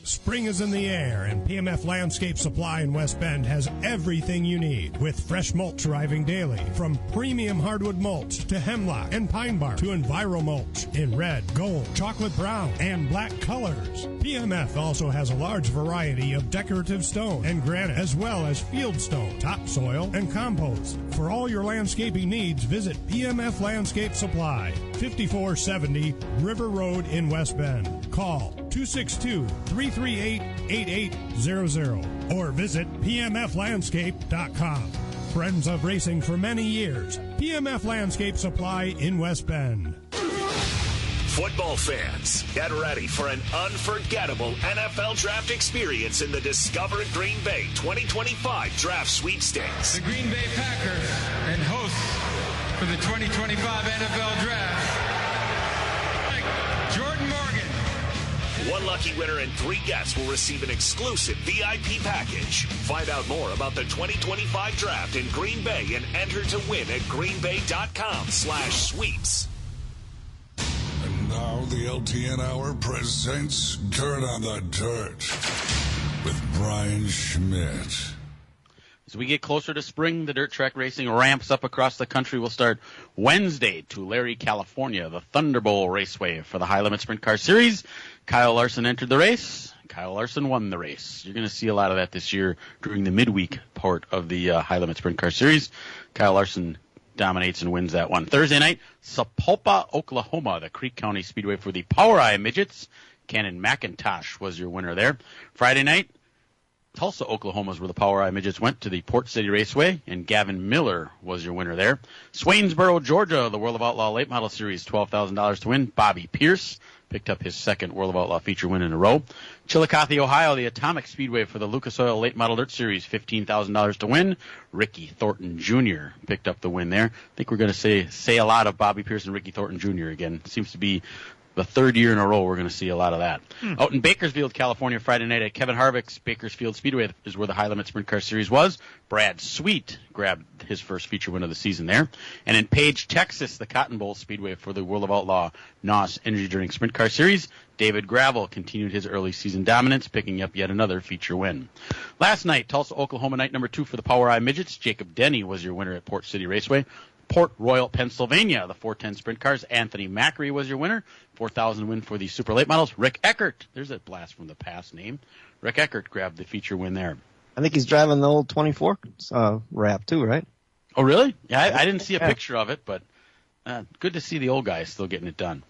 Spring is in the air, and PMF Landscape Supply in West Bend has everything you need, with fresh mulch arriving daily, from premium hardwood mulch to hemlock and pine bark to Enviro mulch in red, gold, chocolate brown, and black colors. PMF also has a large variety of decorative stone and granite, as well as field stone, topsoil, and compost. For all your landscaping needs, visit PMF Landscape Supply, 5470 River Road in West Bend. Call 262-338-8800 or visit pmflandscape.com. Friends of racing for many years. PMF Landscape Supply in West Bend. Football fans, get ready for an unforgettable NFL draft experience in the Discover Green Bay 2025 Draft Sweepstakes. The Green Bay Packers and hosts for the 2025 NFL Draft, Jordan Morgan. One lucky winner and 3 guests will receive an exclusive VIP package. Find out more about the 2025 draft in Green Bay and enter to win at greenbay.com/sweeps. And now the LTN Hour presents Dirt on the Dirt with Brian Schmidt. As we get closer to spring, the dirt track racing ramps up across the country. We'll start Wednesday, Tulare, California, the Thunderbolt Raceway for the High Limit Sprint Car Series. Kyle Larson entered the race. Kyle Larson won the race. You're going to see a lot of that this year during the midweek part of the High Limit Sprint Car Series. Kyle Larson dominates and wins that one. Thursday night, Sapulpa, Oklahoma, the Creek County Speedway for the Power Eye Midgets. Cannon McIntosh was your winner there. Friday night, Tulsa, Oklahoma is where the Power Eye Midgets went to the Port City Raceway, and Gavin Miller was your winner there. Swainsboro, Georgia, the World of Outlaw Late Model Series, $12,000 to win. Bobby Pierce picked up his second World of Outlaw feature win in a row. Chillicothe, Ohio, the Atomic Speedway for the Lucas Oil Late Model Dirt Series, $15,000 to win. Ricky Thornton Jr. picked up the win there. I think we're going to say a lot of Bobby Pierce and Ricky Thornton Jr. again. Seems to be the third year in a row we're going to see a lot of that. Out in Bakersfield, California, Friday night at Kevin Harvick's Bakersfield Speedway is where the High Limit Sprint Car Series was. Brad Sweet grabbed his first feature win of the season there. And in Page, Texas, the Cotton Bowl Speedway for the World of Outlaw NOS Energy Drink Sprint Car Series, David Gravel continued his early season dominance, picking up yet another feature win. Last night, Tulsa, Oklahoma, night number 2 for the Power Eye Midgets. Jacob Denny was your winner at Port City Raceway. Port Royal, Pennsylvania, the 410 Sprint Cars. Anthony Macri was your winner. 4,000 win for the Super Late Models. Rick Eckert, there's a blast from the past name. Rick Eckert grabbed the feature win there. I think he's driving the old 24 wrap too, right? Oh, really? Yeah, I didn't see a picture of it, but good to see the old guys still getting it done.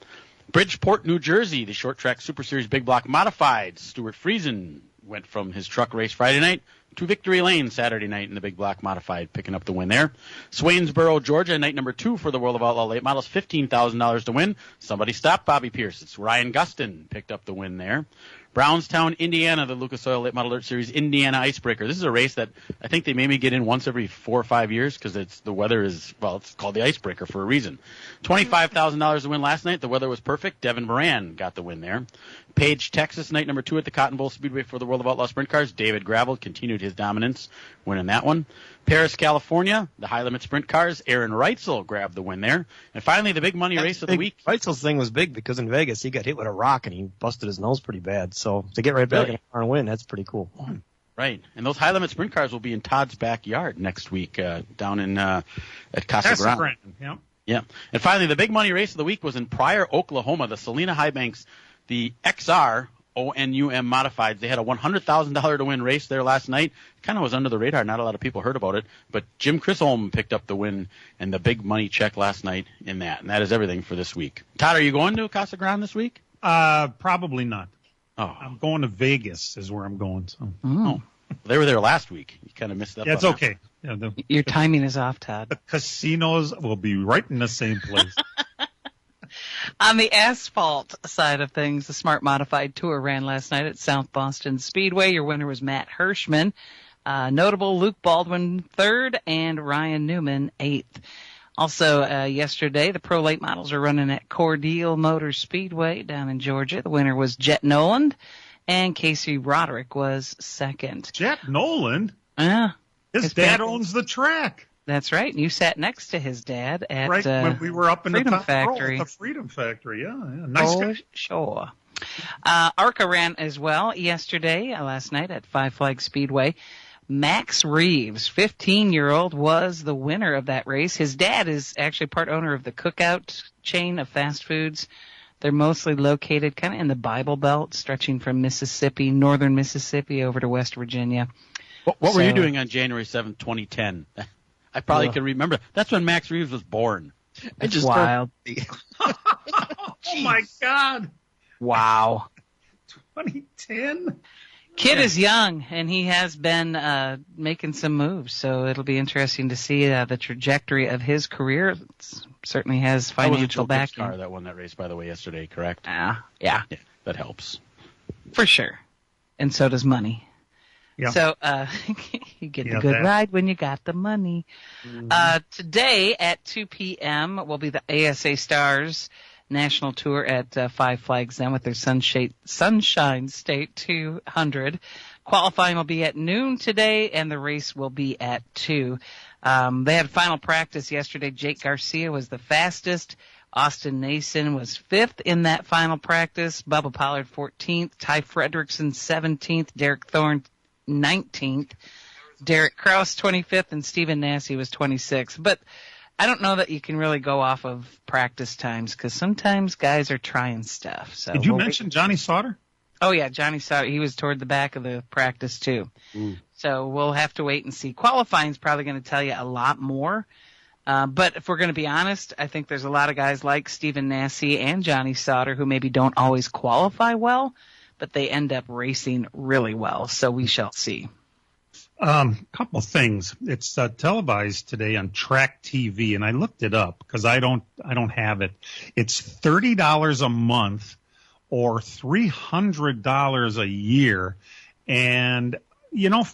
Bridgeport, New Jersey, the Short Track Super Series Big Block Modified. Stuart Friesen went from his truck race Friday night to Victory Lane Saturday night in the Big Block Modified, picking up the win there. Swainsboro, Georgia, night number 2 for the World of Outlaw Late Models, $15,000 to win. Somebody stopped Bobby Pierce. It's Ryan Gustin picked up the win there. Brownstown, Indiana, the Lucas Oil Late Model Dirt Series Indiana Icebreaker. This is a race that I think they maybe get in once every 4 or 5 years because the weather is, well, it's called the Icebreaker for a reason. $25,000 to win last night. The weather was perfect. Devin Moran got the win there. Page, Texas, night number 2 at the Cotton Bowl Speedway for the World of Outlaw Sprint Cars. David Gravel continued his dominance, winning that one. Paris, California, the High Limit Sprint Cars. Aaron Reitzel grabbed the win there. And finally, the big money race of the week. Reitzel's thing was big because in Vegas he got hit with a rock and he busted his nose pretty bad. So to get right back in the car and win, that's pretty cool. Right. And those High Limit Sprint Cars will be in Todd's backyard next week down in at Casa Grande. Yeah. Yeah. And finally, the big money race of the week was in Pryor, Oklahoma, the Salina High Banks, the XR ONUM Modifieds. They had a $100,000 to win race there last night. Kind of was under the radar. Not a lot of people heard about it. But Jim Chisholm picked up the win and the big money check last night in that. And that is everything for this week. Todd, are you going to Casa Grande this week? Probably not. Oh. I'm going to Vegas is where I'm going. So. Oh. They were there last week. You kind of missed that. Yeah, it's okay. Yeah, your timing is off, Todd. The casinos will be right in the same place. On the asphalt side of things, the Smart Modified Tour ran last night at South Boston Speedway. Your winner was Matt Hirschman. Notable Luke Baldwin 3rd and Ryan Newman 8th. Also, yesterday, the Pro Late Models are running at Cordele Motor Speedway down in Georgia. The winner was Jet Noland, and Casey Roderick was 2nd. Jet Noland? Yeah. His dad owns the track. That's right. And you sat next to his dad at right when we were up in Freedom the top Factory. Row, the Freedom Factory. Yeah. Nice guy. Sure. ARCA ran as well yesterday, last night at Five Flags Speedway. Max Reeves, 15-year-old, was the winner of that race. His dad is actually part owner of the Cookout chain of fast foods. They're mostly located kind of in the Bible Belt, stretching from Mississippi, northern Mississippi, over to West Virginia. What were you doing on January 7th, 2010? I probably can remember. That's when Max Reeves was born. I just wild. Oh, my God. Wow. 2010? Kid is young, and he has been making some moves, so it'll be interesting to see the trajectory of his career. It certainly has financial backing. Car that won that race, by the way, yesterday, correct? Yeah. That helps. For sure. And so does money. Yeah. So you get the good ride when you got the money. Mm-hmm. Today at 2 p.m. will be the ASA Stars National Tour at Five Flags then with their Sunshine State 200. Qualifying will be at noon today, and the race will be at 2. They had final practice yesterday. Jake Garcia was the fastest. Austin Nason was 5th in that final practice. Bubba Pollard 14th. Ty Fredrickson 17th. Derek Thorne 19th. Derek Kraus 25th, and Stephen Nassy was 26th. But I don't know that you can really go off of practice times because sometimes guys are trying stuff. So did you mention Johnny Sauter? Oh, yeah, Johnny Sauter. He was toward the back of the practice, too. So we'll have to wait and see. Qualifying is probably going to tell you a lot more. But if we're going to be honest, I think there's a lot of guys like Stephen Nassy and Johnny Sauter who maybe don't always qualify well, but they end up racing really well. So we shall see. Couple things. It's televised today on Track TV, and I looked it up because I don't have it. It's $30 a month or $300 a year, and you know,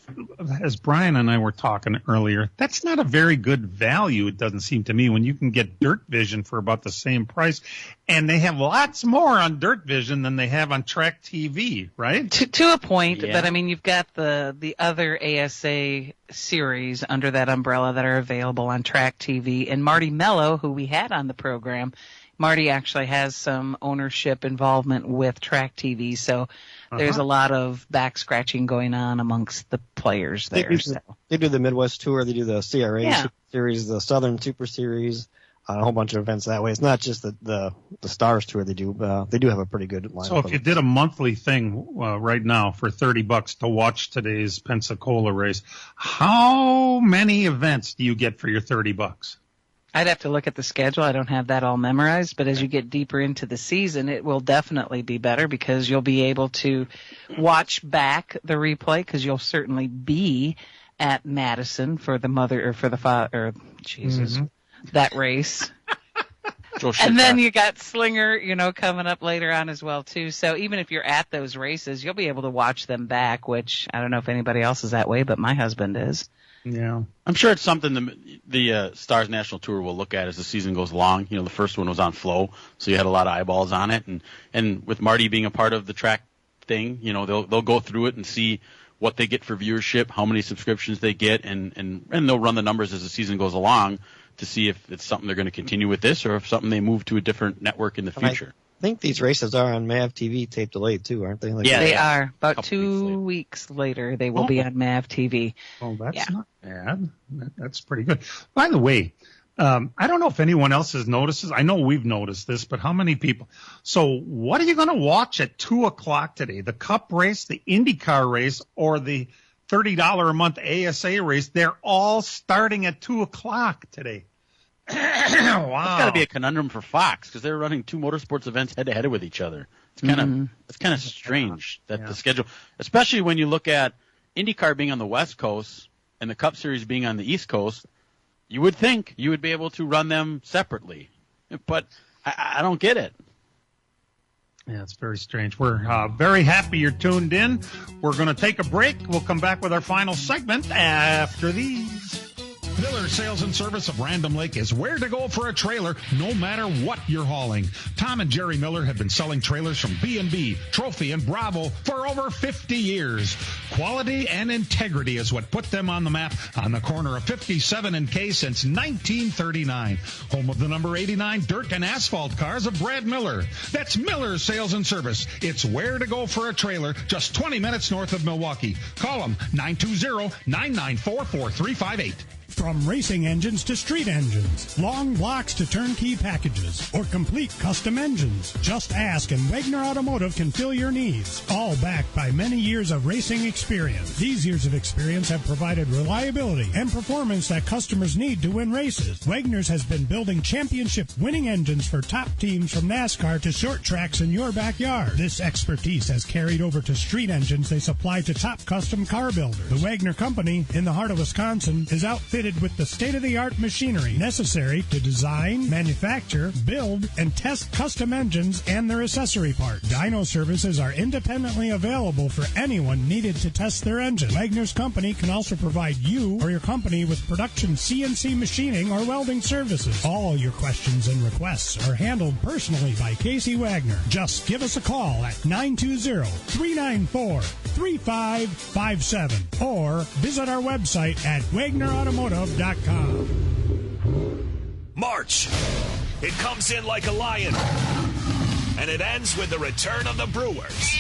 as Brian and I were talking earlier, that's not a very good value, it doesn't seem to me, when you can get Dirt Vision for about the same price. And they have lots more on Dirt Vision than they have on Track TV, right? To a point, but I mean, you've got the other ASA series under that umbrella that are available on Track TV. And Marty Mello, who we had on the program, Marty actually has some ownership involvement with Track TV, so there's a lot of back scratching going on amongst the players there. They do the Midwest Tour, they do the CRA Super Series, the Southern Super Series, a whole bunch of events that way. It's not just the Stars Tour they do. They do have a pretty good lineup. So if you did a monthly thing right now for $30 to watch today's Pensacola race, how many events do you get for your $30? I'd have to look at the schedule. I don't have that all memorized, but as you get deeper into the season, it will definitely be better because you'll be able to watch back the replay because you'll certainly be at Madison for the mother or for the father, that race. And then you got Slinger, coming up later on as well too. So even if you're at those races, you'll be able to watch them back, which I don't know if anybody else is that way, but my husband is. Yeah, I'm sure it's something the Stars National Tour will look at as the season goes along. The first one was on Flow, so you had a lot of eyeballs on it, and with Marty being a part of the track thing, they'll go through it and see what they get for viewership, how many subscriptions they get, and they'll run the numbers as the season goes along to see if it's something they're going to continue with this or if something they move to a different network in the future. I think these races are on MAV TV tape delayed too, aren't they? They are. About 2 weeks later, they will be on MAV TV. Oh, that's not bad. That's pretty good. By the way, I don't know if anyone else has noticed this. I know we've noticed this, but how many people? So what are you going to watch at 2 o'clock today? The Cup race, the IndyCar race, or the $30 a month ASA race? They're all starting at 2 o'clock today. Wow. That's got to be a conundrum for Fox because they're running two motorsports events head to head with each other. It's kind of strange that the schedule, especially when you look at IndyCar being on the West Coast and the Cup Series being on the East Coast, you would think you would be able to run them separately, but I don't get it. Yeah, it's very strange. We're very happy you're tuned in. We're going to take a break. We'll come back with our final segment after these. Miller Sales and Service of Random Lake is where to go for a trailer, no matter what you're hauling. Tom and Jerry Miller have been selling trailers from B&B, Trophy, and Bravo for over 50 years. Quality and integrity is what put them on the map on the corner of 57 and K since 1939. Home of the number 89 dirt and asphalt cars of Brad Miller. That's Miller Sales and Service. It's where to go for a trailer, just 20 minutes north of Milwaukee. Call them 920-994-4358. From racing engines to street engines, long blocks to turnkey packages, or complete custom engines, just ask and Wagner Automotive can fill your needs. All backed by many years of racing experience. These years of experience have provided reliability and performance that customers need to win races. Wagner's has been building championship-winning engines for top teams from NASCAR to short tracks in your backyard. This expertise has carried over to street engines they supply to top custom car builders. The Wagner Company, in the heart of Wisconsin, is outfitted with the state-of-the-art machinery necessary to design, manufacture, build, and test custom engines and their accessory parts. Dyno services are independently available for anyone needed to test their engine. Wagner's Company can also provide you or your company with production CNC machining or welding services. All your questions and requests are handled personally by Casey Wagner. Just give us a call at 920-394-3557 or visit our website at WagnerAutomotive.com. March. It comes in like a lion. And it ends with the return of the Brewers.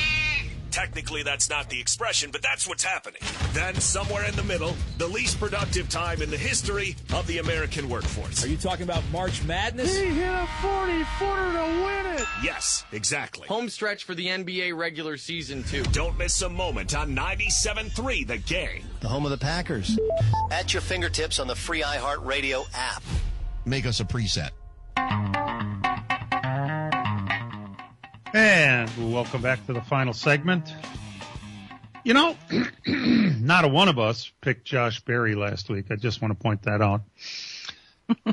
Technically, that's not the expression, but that's what's happening. Then, somewhere in the middle, the least productive time in the history of the American workforce. Are you talking about March Madness? He hit a 40-footer to win it. Yes, exactly. Home stretch for the NBA regular season, too. Don't miss a moment on 97.3 The Game. The home of the Packers. At your fingertips on the free iHeartRadio app. Make us a preset. And welcome back to the final segment. You know, not a one of us picked Josh Berry last week. I just want to point that out.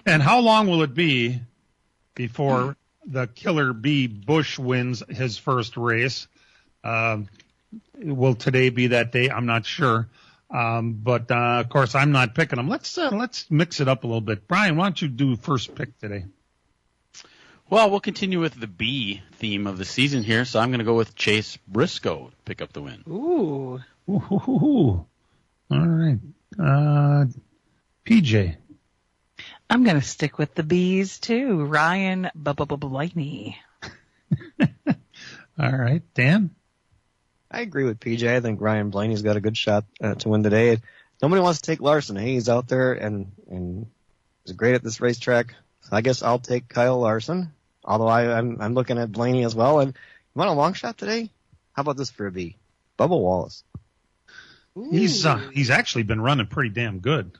And how long will it be before the Killer Bee Busch wins his first race? Will today be that day? I'm not sure. But of course, I'm not picking him. Let's mix it up a little bit. Brian, why don't you do first pick today? Well, we'll continue with the B theme of the season here, so I'm going to go with Chase Briscoe to pick up the win. Ooh. All right. PJ. I'm going to stick with the B's, too. Ryan Blaney. All right. Dan? I agree with PJ. I think Ryan Blaney's got a good shot to win today. Nobody wants to take Larson. Hey, he's out there and he's great at this racetrack. So I guess I'll take Kyle Larson, although I'm looking at Blaney as well. And you want a long shot today? How about this for a B? Bubba Wallace. Ooh. He's actually been running pretty damn good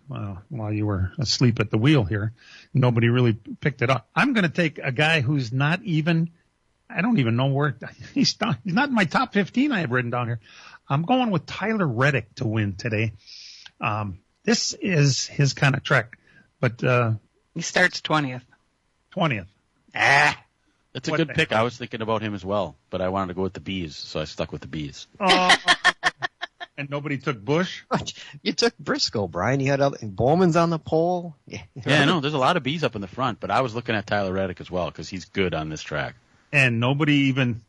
while you were asleep at the wheel here. Nobody really picked it up. I'm going to take a guy who's not even – I don't even know where – he's not in my top 15 I have written down here. I'm going with Tyler Reddick to win today. This is his kind of track, but he starts 20th. 20th. That's a good pick. I was thinking about him as well, but I wanted to go with the Bees, so I stuck with the Bees. And nobody took Busch? You took Briscoe, Brian. You had Bowman's on the pole. Yeah, I know. There's a lot of Bees up in the front, but I was looking at Tyler Reddick as well because he's good on this track. And nobody even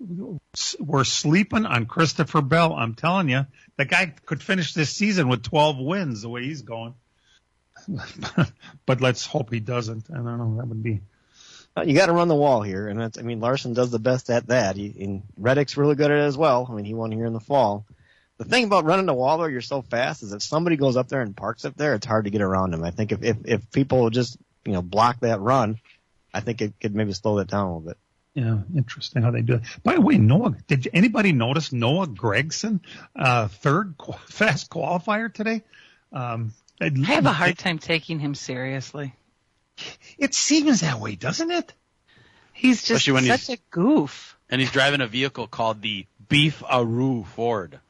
were sleeping on Christopher Bell. I'm telling you, the guy could finish this season with 12 wins the way he's going. But let's hope he doesn't. I don't know. That would be. You got to run the wall here, and Larson does the best at that. And Reddick's really good at it as well. I mean, he won here in the fall. The thing about running the wall, though, you're so fast, is if somebody goes up there and parks up there, it's hard to get around him. I think if people just block that run, I think it could maybe slow that down a little bit. Yeah, interesting how they do it. By the way, did anybody notice Noah Gregson, third fast qualifier today? I have a hard time taking him seriously. It seems that way, doesn't it? He's just such a goof. And he's driving a vehicle called the Beef-A-Roo Ford.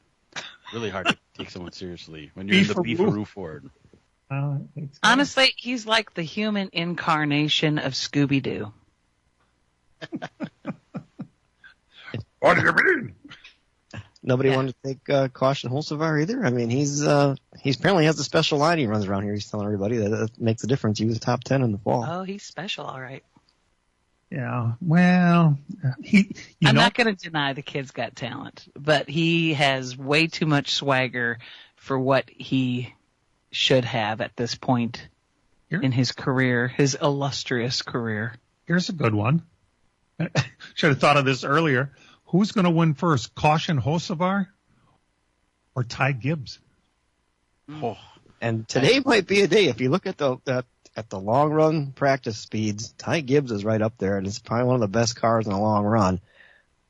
Really hard to take someone seriously when you're in the Beef-A-Roo Ford. Honestly, he's like the human incarnation of Scooby-Doo. What do you mean? Nobody wanted to take Caution Hocevar either. I mean, he's apparently has a special line he runs around here. He's telling everybody that makes a difference. He was top 10 in the fall. Oh, he's special, all right. Yeah, well, I'm not going to deny the kid's got talent, but he has way too much swagger for what he should have at this point in his career, his illustrious career. Here's a good one. Should have thought of this earlier. Who's going to win first, Caution Hocevar or Ty Gibbs? Oh. And today might be a day. If you look at the long run practice speeds, Ty Gibbs is right up there, and it's probably one of the best cars in the long run.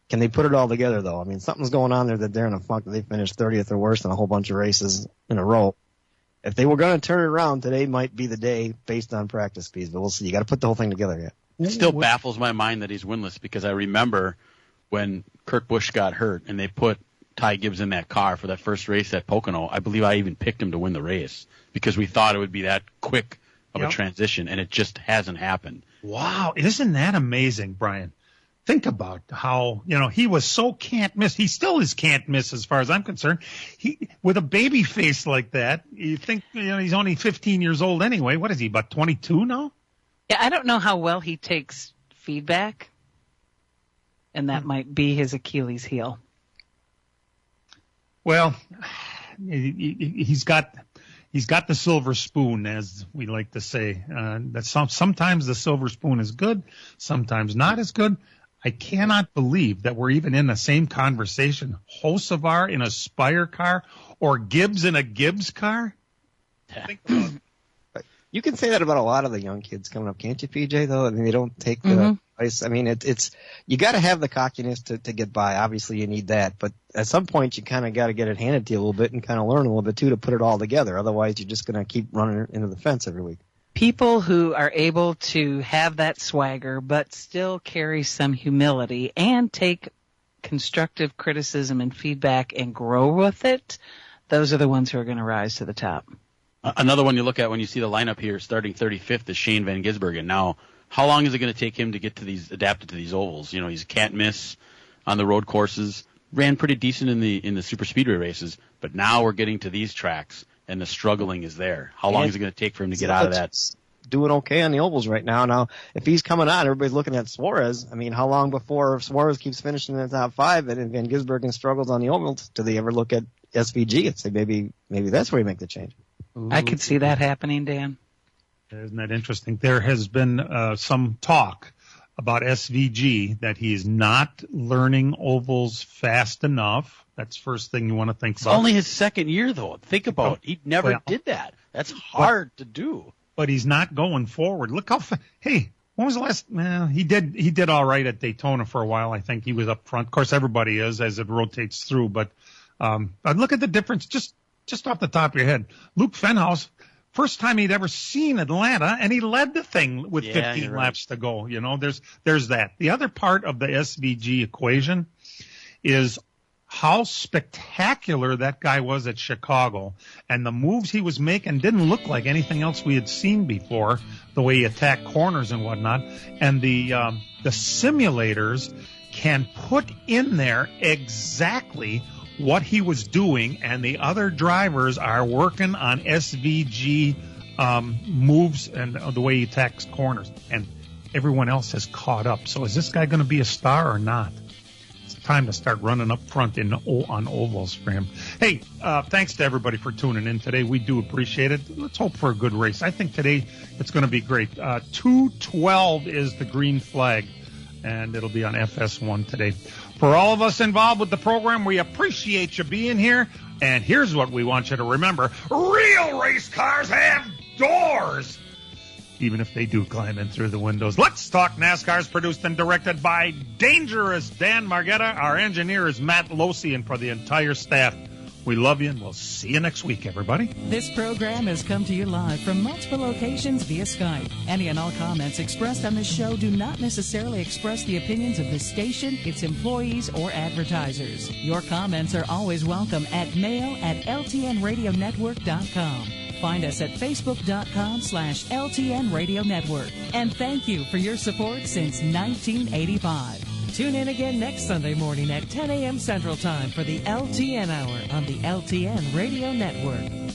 Can they put it all together, though? I mean, something's going on there that they're in a funk that they finished 30th or worse in a whole bunch of races in a row. If they were going to turn it around, today might be the day based on practice speeds, but we'll see. You got to put the whole thing together yet. It still baffles my mind that he's winless, because I remember when Kurt Busch got hurt and they put Ty Gibbs in that car for that first race at Pocono. I believe I even picked him to win the race because we thought it would be that quick of a transition, and it just hasn't happened. Wow, isn't that amazing, Brian? Think about how, he was so can't miss. He still is can't miss as far as I'm concerned. He, with a baby face like that, you think, he's only 15 years old anyway. What is he, about 22 now? Yeah, I don't know how well he takes feedback, and that might be his Achilles heel. Well, he's got the silver spoon, as we like to say. That sometimes the silver spoon is good, sometimes not as good. I cannot believe that we're even in the same conversation. Hocevar in a Spire car or Gibbs in a Gibbs car? Think about it. You can say that about a lot of the young kids coming up, can't you, PJ, though? I mean, they don't take the advice. I mean, it's you got to have the cockiness to get by. Obviously, you need that. But at some point, you kind of got to get it handed to you a little bit and kind of learn a little bit, too, to put it all together. Otherwise, you're just going to keep running into the fence every week. People who are able to have that swagger but still carry some humility and take constructive criticism and feedback and grow with it, those are the ones who are going to rise to the top. Another one you look at when you see the lineup here, starting 35th, is Shane Van Gisbergen. Now, how long is it going to take him to get to adapted to these ovals? He's can't miss on the road courses, ran pretty decent in the super speedway races, but now we're getting to these tracks and the struggling is there. How long is it going to take for him to get out of that? Doing okay on the ovals right now. Now, if he's coming on, everybody's looking at Suarez. I mean, how long before Suarez keeps finishing in the top 5 and Van Gisbergen struggles on the ovals? Do they ever look at SVG and say maybe that's where you make the change? I could see that happening, Dan. Isn't that interesting? There has been some talk about SVG that he's not learning ovals fast enough. That's the first thing you want to think about. It's only his second year, though. Think about it. He never did that. That's hard to do. But he's not going forward. Look how hey, when was the last? He did all right at Daytona for a while. I think he was up front. Of course, everybody is as it rotates through. But look at the difference just off the top of your head. Luke Fenhaus, first time he'd ever seen Atlanta, and he led the thing with 15 laps to go. There's that. The other part of the SVG equation is how spectacular that guy was at Chicago, and the moves he was making didn't look like anything else we had seen before, the way he attacked corners and whatnot. And the simulators can put in there exactly what he was doing, and the other drivers are working on SVG moves and the way he attacks corners, and everyone else has caught up. So is this guy going to be a star or not? It's time to start running up front on ovals for him. Hey, thanks to everybody for tuning in today. We do appreciate it. Let's hope for a good race. I think today it's going to be great. 2:12 is the green flag, and it'll be on FS1 today. For all of us involved with the program, we appreciate you being here. And here's what we want you to remember. Real race cars have doors, even if they do climb in through the windows. Let's Talk NASCAR is produced and directed by Dangerous Dan Margetta. Our engineer is Matt Losi, and for the entire staff, we love you, and we'll see you next week, everybody. This program has come to you live from multiple locations via Skype. Any and all comments expressed on this show do not necessarily express the opinions of the station, its employees, or advertisers. Your comments are always welcome at mail@ltnradionetwork.com. Find us at facebook.com/LTN Radio Network. And thank you for your support since 1985. Tune in again next Sunday morning at 10 a.m. Central Time for the LTN Hour on the LTN Radio Network.